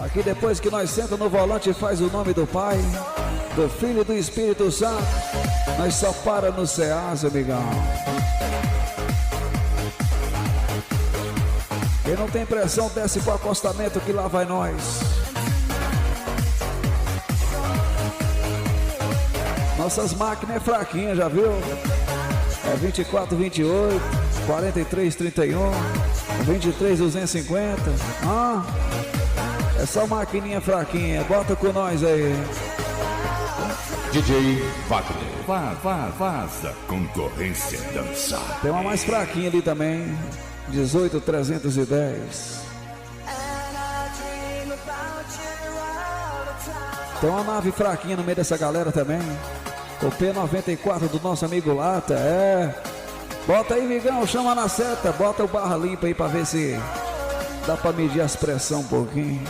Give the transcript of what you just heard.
Aqui depois que nós senta no volante faz o nome do Pai, do Filho e do Espírito Santo. Nós só para no Ceasa, amigão. Quem não tem pressão desce pro acostamento que lá vai nós. Nossas máquinas é fraquinha, já viu? É 24, 28, 43, 31, 23, 250. É só maquininha fraquinha, bota com nós aí. DJ Wagner, faça concorrência dançar. Tem uma mais fraquinha ali também, 18, 310. Tem uma nave fraquinha no meio dessa galera também. O P94 do nosso amigo Lata, Bota aí, migão, chama na seta, bota o barra limpa aí pra ver se dá pra medir as pressão um pouquinho.